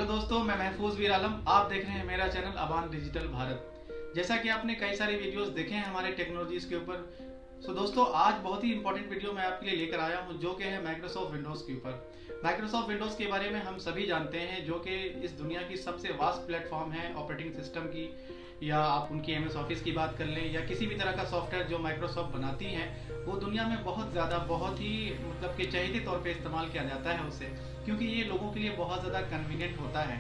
दोस्तों, मैं महफूज वीर आलम। आप देख रहे हैं मेरा चैनल अबान डिजिटल भारत। जैसा कि आपने कई सारे वीडियोस देखे हैं हमारे टेक्नोलॉजीज के ऊपर, दोस्तों आज बहुत ही इंपॉर्टेंट वीडियो मैं आपके लिए लेकर आया हूं, जो कि है माइक्रोसॉफ्ट विंडोज के ऊपर। माइक्रोसॉफ्ट विंडोज के बारे में हम सभी जानते हैं, जो कि इस दुनिया की सबसे वास्ट प्लेटफॉर्म है ऑपरेटिंग सिस्टम की, या आप उनकी MS ऑफिस की बात कर लें, या किसी भी तरह का सॉफ्टवेयर जो माइक्रोसॉफ्ट बनाती है, वो दुनिया में बहुत ही मतलब कि चहेते तौर पे इस्तेमाल किया जाता है उसे, क्योंकि ये लोगों के लिए बहुत ज़्यादा कन्वीनियंट होता है।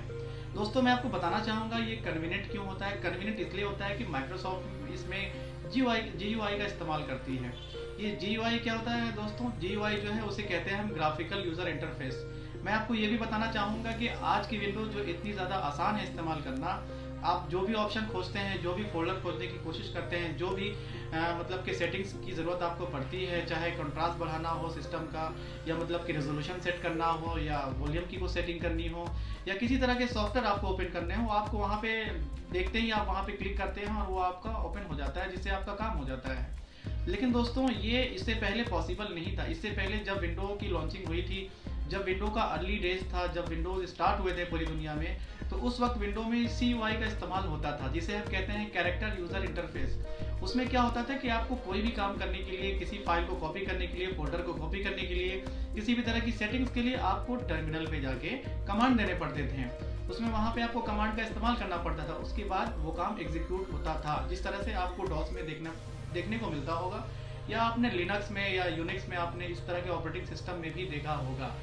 दोस्तों, मैं आपको बताना चाहूँगा ये कन्वीनियंट क्यों होता है। कन्वीनियंट इसलिए होता है कि माइक्रोसॉफ्ट इसमें GUI का इस्तेमाल करती है। ये GUI क्या होता है दोस्तों? GUI जो है उसे कहते हैं हम ग्राफिकल यूज़र इंटरफेस। मैं आपको ये भी बताना चाहूँगा कि आज की विंडोज जो इतनी ज़्यादा आसान है इस्तेमाल करना, आप जो भी ऑप्शन खोजते हैं, जो भी फोल्डर खोजने की कोशिश करते हैं, जो भी मतलब कि सेटिंग्स की ज़रूरत आपको पड़ती है, चाहे कंट्रास्ट बढ़ाना हो सिस्टम का, या मतलब कि रेजोल्यूशन सेट करना हो, या वॉल्यूम की को सेटिंग करनी हो, या किसी तरह के सॉफ्टवेयर आपको ओपन करने हो, आपको वहाँ पे देखते ही आप वहाँ पे क्लिक करते हैं और वो आपका ओपन हो जाता है, जिससे आपका काम हो जाता है। लेकिन दोस्तों, ये इससे पहले पॉसिबल नहीं था। इससे पहले जब विंडो की लॉन्चिंग हुई थी, जब विंडो का अर्ली डेज था, जब विंडोज स्टार्ट हुए थे पूरी दुनिया में, तो उस वक्त विंडो में CUI का इस्तेमाल होता था, जिसे हम कहते हैं कैरेक्टर यूजर इंटरफेस। उसमें क्या होता था कि आपको कोई भी काम करने के लिए, किसी फाइल को कॉपी करने के लिए, फोल्डर को कॉपी करने के लिए, किसी भी तरह की सेटिंग्स के लिए आपको टर्मिनल पे जाके कमांड देने पड़ते थे। उसमें वहाँ पे आपको कमांड का इस्तेमाल करना पड़ता था, उसके बाद वो काम एग्जीक्यूट होता था, जिस तरह से आपको डॉस में देखने को मिलता होगा, या आपने लिनक्स में या यूनिक्स में आपने इस तरह के ऑपरेटिंग सिस्टम में भी देखा होगा।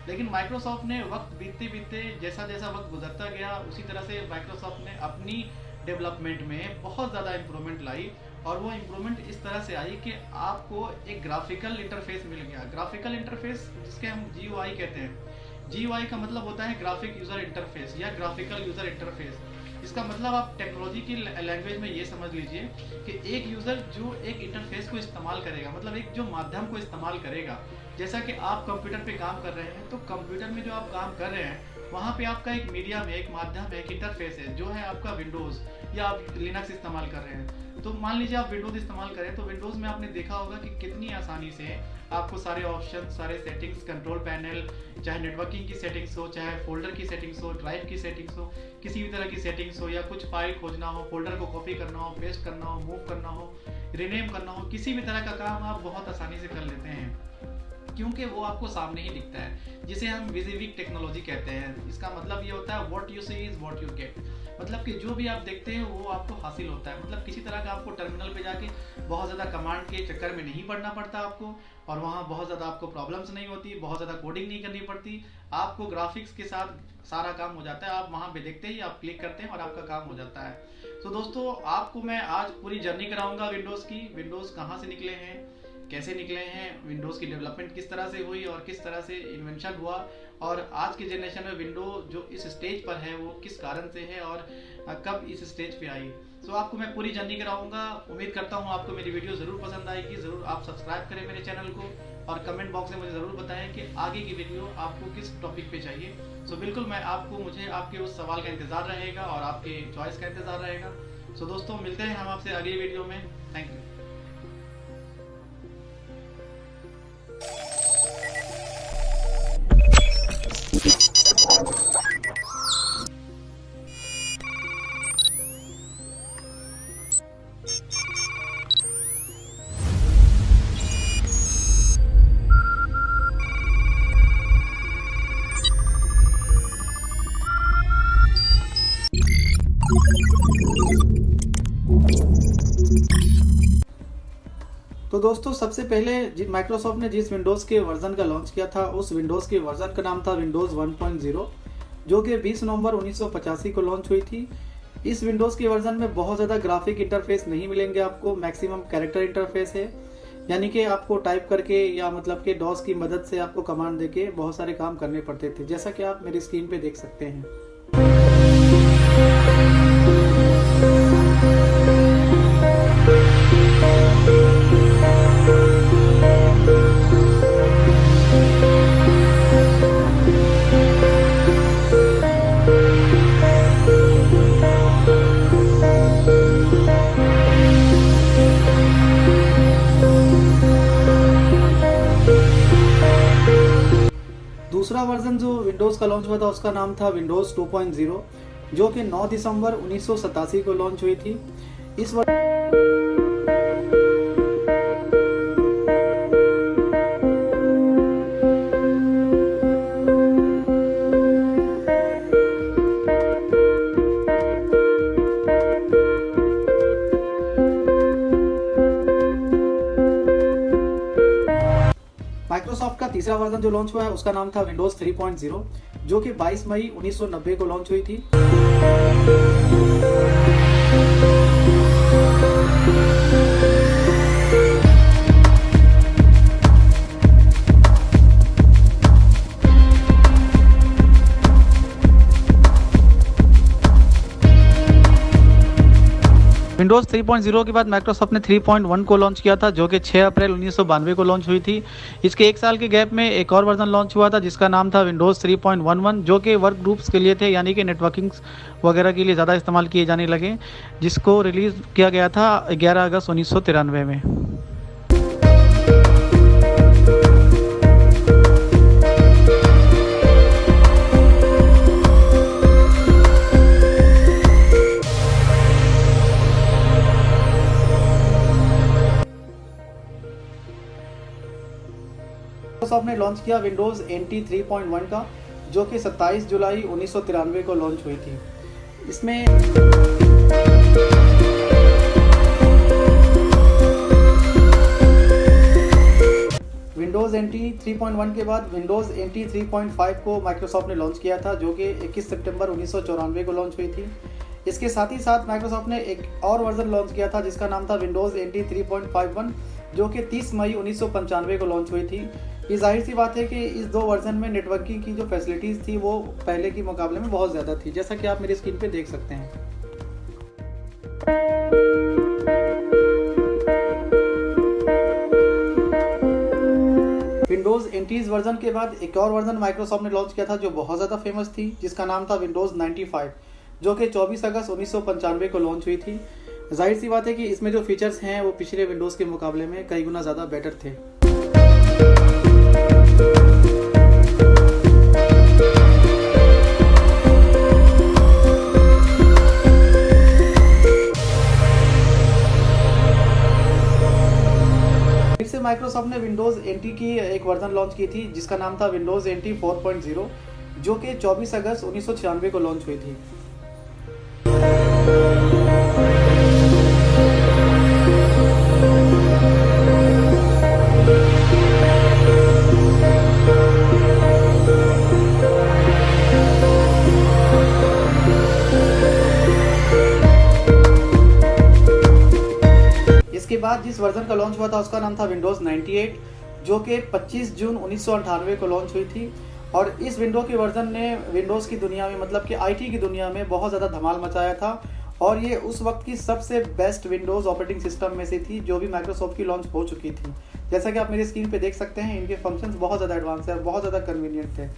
लेकिन माइक्रोसॉफ्ट ने वक्त बीतते बीतते, जैसा जैसा वक्त गुजरता गया, उसी तरह से माइक्रोसॉफ्ट ने अपनी डेवलपमेंट में बहुत ज़्यादा इम्प्रूवमेंट लाई, और वो इम्प्रूवमेंट इस तरह से आई कि आपको एक ग्राफिकल इंटरफेस मिल गया। ग्राफिकल इंटरफेस जिसके हम GUI कहते हैं। GUI का मतलब होता है ग्राफिक यूज़र इंटरफेस या ग्राफिकल यूज़र इंटरफेस। इसका मतलब आप टेक्नोलॉजी की लैंग्वेज में ये समझ लीजिए कि एक यूज़र जो एक इंटरफेस को इस्तेमाल करेगा, मतलब एक जो माध्यम को इस्तेमाल करेगा। जैसा कि आप कंप्यूटर पे काम कर रहे हैं, तो कंप्यूटर में जो आप काम कर रहे हैं, वहाँ पे आपका एक मीडियम है, एक माध्यम है, एक इंटरफेस है, जो है आपका विंडोज़, या आप लिनक्स इस्तेमाल कर रहे हैं। तो मान लीजिए आप विंडोज़ इस्तेमाल करें, तो विंडोज़ में आपने देखा होगा कि कितनी आसानी से आपको सारे ऑप्शन, सारे सेटिंग्स, कंट्रोल पैनल, चाहे नेटवर्किंग की सेटिंग्स हो, चाहे फोल्डर की सेटिंग्स हो, ड्राइव की सेटिंग्स हो, किसी भी तरह की सेटिंग्स हो, या कुछ फाइल खोजना हो, फोल्डर को कॉपी करना हो, पेस्ट करना हो, मूव करना हो, रीनेम करना हो, किसी भी तरह का काम आप बहुत आसानी से कर लेते हैं, क्योंकि वो आपको सामने ही दिखता है, जिसे हम विजिविक टेक्नोलॉजी कहते हैं। इसका मतलब ये होता है what you see is what you get, मतलब कि जो भी आप देखते हैं वो आपको हासिल होता है। मतलब किसी तरह का आपको टर्मिनल पे जाके बहुत ज़्यादा कमांड के चक्कर में नहीं पड़ना पड़ता आपको, और वहाँ बहुत ज़्यादा आपको प्रॉब्लम्स नहीं होती, बहुत ज़्यादा कोडिंग नहीं करनी पड़ती। आपको ग्राफिक्स के साथ सारा काम हो जाता है, आप वहाँ पे देखते ही आप क्लिक करते हैं और आपका काम हो जाता है। तो दोस्तों, आपको मैं आज पूरी जर्नी कराऊंगा विंडोज़ की। विंडोज़ कहाँ से निकले हैं, कैसे निकले हैं, विंडोज़ की डेवलपमेंट किस तरह से हुई, और किस तरह से इन्वेंशन हुआ, और आज के जनरेशन में विंडो जो इस स्टेज पर है वो किस कारण से है, और कब इस स्टेज पे आई। सो आपको मैं पूरी जर्नी कराऊंगा। उम्मीद करता हूँ आपको मेरी वीडियो ज़रूर पसंद आएगी। ज़रूर आप सब्सक्राइब करें मेरे चैनल को, और कमेंट बॉक्स में मुझे ज़रूर बताएं कि आगे की वीडियो आपको किस टॉपिक पे चाहिए। सो बिल्कुल मुझे आपके उस सवाल का इंतज़ार रहेगा, और आपके चॉइस का इंतज़ार रहेगा। सो दोस्तों, मिलते हैं हम आपसे अगली वीडियो में। Thank you. तो दोस्तों, सबसे पहले माइक्रोसॉफ्ट ने जिस विंडोज़ के वर्जन का लॉन्च किया था, उस विंडोज़ के वर्जन का नाम था विंडोज़ 1.0, जो कि 20 नवंबर 1985 को लॉन्च हुई थी। इस विंडोज़ के वर्जन में बहुत ज़्यादा ग्राफिक इंटरफेस नहीं मिलेंगे आपको, मैक्सिमम कैरेक्टर इंटरफेस है, यानी कि आपको टाइप करके, या मतलब कि डॉस की मदद से आपको कमांड देके बहुत सारे काम करने पड़ते थे, जैसा कि आप मेरी स्क्रीन पे देख सकते हैं। दूसरा दूसरा वर्जन जो विंडोज़ का लॉन्च हुआ था उसका नाम था विंडोज़ 2.0, जो कि 9 दिसंबर 1987 को लॉन्च हुई थी। इस माइक्रोसॉफ्ट का तीसरा वर्जन जो लॉन्च हुआ है उसका नाम था विंडोज 3.0, जो कि 22 मई 1990 को लॉन्च हुई थी। विंडोज़ 3.0 के बाद माइक्रोसॉफ्ट ने 3.1 को लॉन्च किया था, जो कि 6 अप्रैल 1992 को लॉन्च हुई थी। इसके एक साल के गैप में एक और वर्जन लॉन्च हुआ था जिसका नाम था विंडोज़ 3.11, जो कि वर्क ग्रुप्स के लिए थे, यानी कि नेटवर्किंग वगैरह के लिए ज़्यादा इस्तेमाल किए जाने लगे, जिसको रिलीज़ किया गया था 11 अगस्त 1993 में। माइक्रोसॉफ्ट ने लॉन्च किया विंडोज NT 3.1 का, जो कि 27 जुलाई 1993 को लॉन्च हुई थी। इसमें विंडोज NT 3.1 के बाद विंडोज NT 3.5 को माइक्रोसॉफ्ट ने लॉन्च किया था, जो कि 21 सितंबर 1994 को लॉन्च हुई थी। इसके साथ ही साथ माइक्रोसॉफ्ट ने एक और वर्जन लॉन्च किया था जिसका नाम था विंडोज NT 3.51, जो कि 30 मई 1995 को लॉन्च हुई थी। ये जाहिर सी बात है कि इस दो वर्जन में नेटवर्किंग की जो फैसिलिटीज़ थी वो पहले के मुकाबले में बहुत ज़्यादा थी, जैसा कि आप मेरी स्क्रीन पे देख सकते हैं। विंडोज NT वर्जन के बाद एक और वर्जन माइक्रोसॉफ्ट ने लॉन्च किया था जो बहुत ज़्यादा फेमस थी, जिसका नाम था विंडोज 95, जो कि 24 अगस्त 1995 को लॉन्च हुई थी। जाहिर सी बात है कि इसमें जो फीचर्स हैं वो पिछले विंडोज़ के मुकाबले में कई गुना ज़्यादा बेटर थे। फिर से माइक्रोसॉफ्ट ने विंडोज NT की एक वर्जन लॉन्च की थी जिसका नाम था विंडोज NT 4.0, जो कि 24 अगस्त 1996 को लॉन्च हुई थी। इसके बाद जिस वर्जन का लॉन्च हुआ था उसका नाम था विंडोज 98, जो कि 25 जून 1998 को लॉन्च हुई थी। और इस विंडो के वर्जन ने विंडोज़ की दुनिया में, मतलब कि IT की दुनिया में बहुत ज़्यादा धमाल मचाया था, और ये उस वक्त की सबसे बेस्ट विंडोज़ ऑपरेटिंग सिस्टम में से थी जो भी माइक्रोसॉफ्ट की लॉन्च हो चुकी थी। जैसा कि आप मेरी स्क्रीन पे देख सकते हैं, इनके फंक्शंस बहुत ज़्यादा एडवांस है और बहुत ज़्यादा कन्वीनियंट थे।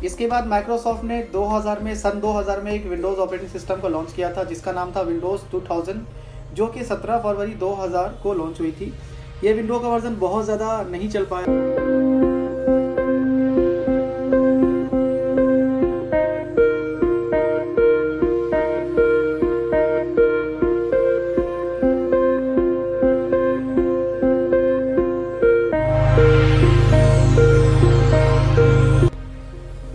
इसके बाद माइक्रोसॉफ्ट ने सन 2000 में एक विंडोज़ ऑपरेटिंग सिस्टम को लॉन्च किया था जिसका नाम था विंडोज़ 2000, जो कि 17 फरवरी 2000 को लॉन्च हुई थी। ये विंडो का वर्जन बहुत ज़्यादा नहीं चल पाया।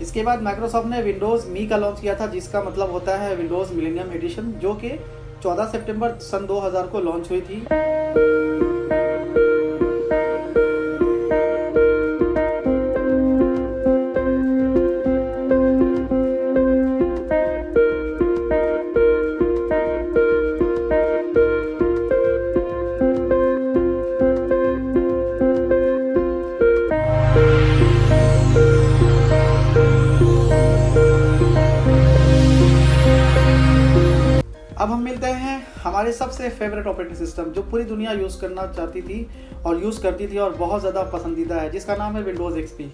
इसके बाद माइक्रोसॉफ्ट ने विंडोज़ मी का लॉन्च किया था जिसका मतलब होता है विंडोज़ मिलेनियम एडिशन, जो कि 14 सितंबर सन 2000 को लॉन्च हुई थी। अब हम मिलते हैं हमारे सबसे फेवरेट ऑपरेटिंग सिस्टम जो पूरी दुनिया यूज़ करना चाहती थी और यूज़ करती थी और बहुत ज़्यादा पसंदीदा है, जिसका नाम है विंडोज़ XP।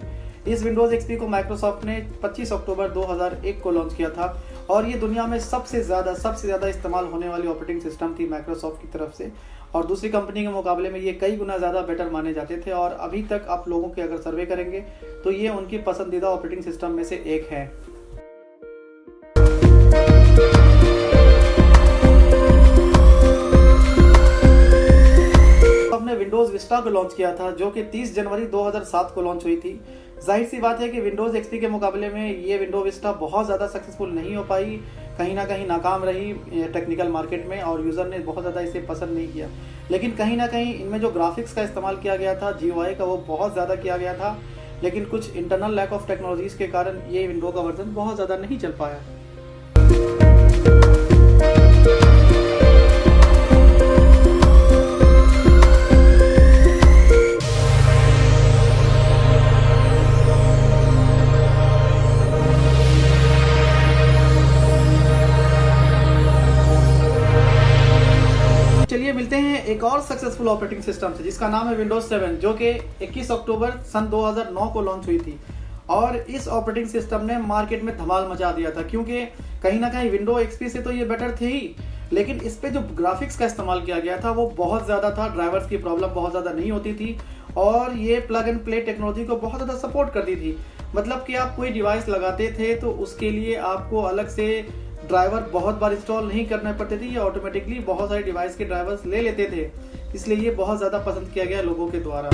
इस विंडोज़ XP को माइक्रोसॉफ्ट ने 25 अक्टूबर 2001 को लॉन्च किया था और ये दुनिया में सबसे ज़्यादा इस्तेमाल होने वाली ऑपरेटिंग सिस्टम थी माइक्रोसॉफ्ट की तरफ से। और दूसरी कंपनी के मुकाबले में ये कई गुना ज़्यादा बेटर माने जाते थे और अभी तक आप लोगों के अगर सर्वे करेंगे तो ये उनकी पसंदीदा ऑपरेटिंग सिस्टम में से एक है। हमने विंडोज़ विस्टा को लॉन्च किया था जो कि 30 जनवरी 2007 को लॉन्च हुई थी। जाहिर सी बात है कि विंडोज़ XP के मुकाबले में ये विंडो विस्टा बहुत ज़्यादा सक्सेसफुल नहीं हो पाई, कहीं ना कहीं नाकाम रही टेक्निकल मार्केट में और यूज़र ने बहुत ज़्यादा इसे पसंद नहीं किया। लेकिन कहीं ना कहीं इनमें जो ग्राफिक्स का इस्तेमाल किया गया था, GUI का, वो बहुत ज़्यादा किया गया था। लेकिन कुछ इंटरनल लैक ऑफ टेक्नोलॉजीज़ के कारण ये विंडो का वर्जन बहुत ज़्यादा नहीं चल पाया। चलिए मिलते हैं एक और सक्सेसफुल ऑपरेटिंग सिस्टम से जिसका नाम है विंडोज 7, जो कि 21 अक्टूबर सन 2009 को लॉन्च हुई थी। और इस ऑपरेटिंग सिस्टम ने मार्केट में धमाल मचा दिया था, क्योंकि कहीं ना कहीं विंडो XP से तो ये बेटर थे ही, लेकिन इस पे जो ग्राफिक्स का इस्तेमाल किया गया था वो बहुत ज़्यादा था। ड्राइवर्स की प्रॉब्लम बहुत ज़्यादा नहीं होती थी और ये प्लग एंड प्ले टेक्नोलॉजी को बहुत ज़्यादा सपोर्ट करती थी। मतलब कि आप कोई डिवाइस लगाते थे तो उसके लिए आपको अलग से ड्राइवर बहुत बार इंस्टॉल नहीं करने पड़ते थे, ये ऑटोमेटिकली बहुत सारे डिवाइस के ड्राइवर्स ले लेते थे। इसलिए ये बहुत ज़्यादा पसंद किया गया लोगों के द्वारा।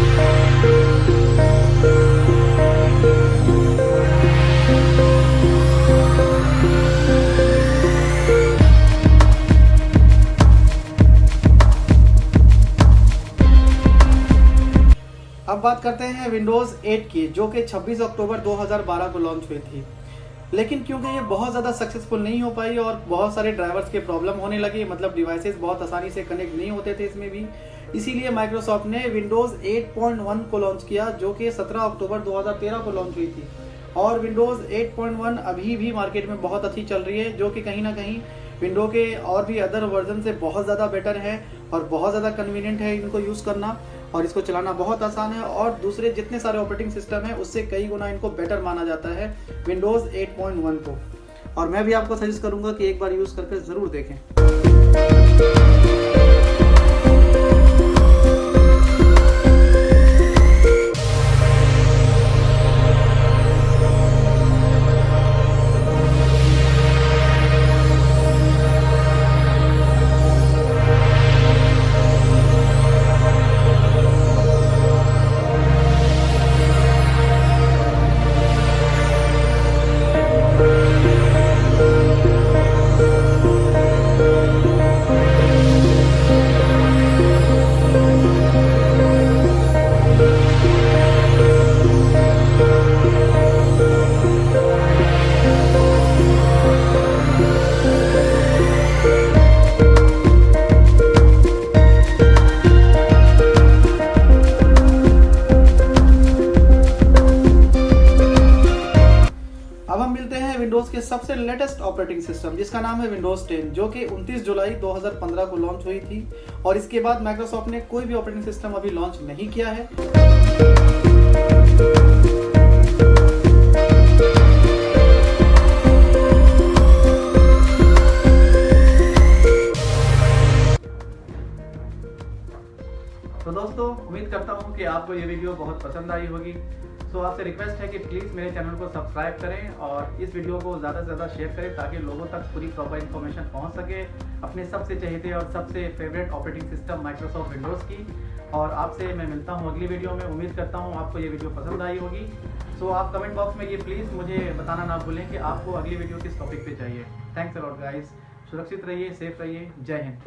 अब बात करते हैं विंडोज़ 8 की, जो कि 26 अक्टूबर 2012 को लॉन्च हुई थी। लेकिन क्योंकि ये बहुत ज़्यादा सक्सेसफुल नहीं हो पाई और बहुत सारे ड्राइवर्स के प्रॉब्लम होने लगे, मतलब डिवाइसेस बहुत आसानी से कनेक्ट नहीं होते थे इसमें भी, इसीलिए माइक्रोसॉफ्ट ने विंडोज़ 8.1 को लॉन्च किया, जो कि 17 अक्टूबर 2013 को लॉन्च हुई थी। और विंडोज़ 8.1 अभी भी मार्केट में बहुत अच्छी चल रही है, जो कि कहीं ना कहीं विंडो के और भी अदर वर्जन से बहुत ज़्यादा बेटर है और बहुत ज़्यादा कन्वीनियंट है इनको यूज़ करना और इसको चलाना बहुत आसान है। और दूसरे जितने सारे ऑपरेटिंग सिस्टम है उससे कई गुना इनको बेटर माना जाता है विंडोज़ 8.1 को। और मैं भी आपको सजेस्ट करूँगा कि एक बार यूज़ करके ज़रूर देखें। विंडोज के सबसे लेटेस्ट ऑपरेटिंग सिस्टम जिसका नाम है विंडोज 10, जो कि 29 जुलाई 2015 को लॉन्च हुई थी। और इसके बाद माइक्रोसॉफ्ट ने कोई भी ऑपरेटिंग सिस्टम अभी लॉन्च नहीं किया है। तो दोस्तों, उम्मीद करता हूँ कि आपको ये वीडियो बहुत पसंद आई होगी। तो आपसे रिक्वेस्ट है कि प्लीज़ मेरे चैनल को सब्सक्राइब करें और इस वीडियो को ज़्यादा से ज़्यादा शेयर करें ताकि लोगों तक पूरी प्रॉपर इन्फॉर्मेशन पहुंच सके अपने सबसे चहेते और सबसे favourite operating system Microsoft Windows की। और आपसे मैं मिलता हूं अगली वीडियो में। उम्मीद करता हूं आपको ये वीडियो पसंद आई होगी। सो आप कमेंट बॉक्स में ये प्लीज़ मुझे बताना ना भूलें कि आपको अगली वीडियो किस टॉपिक पर चाहिए। Thanks a lot guys. सुरक्षित रहिए, सेफ रहिए। जय हिंद।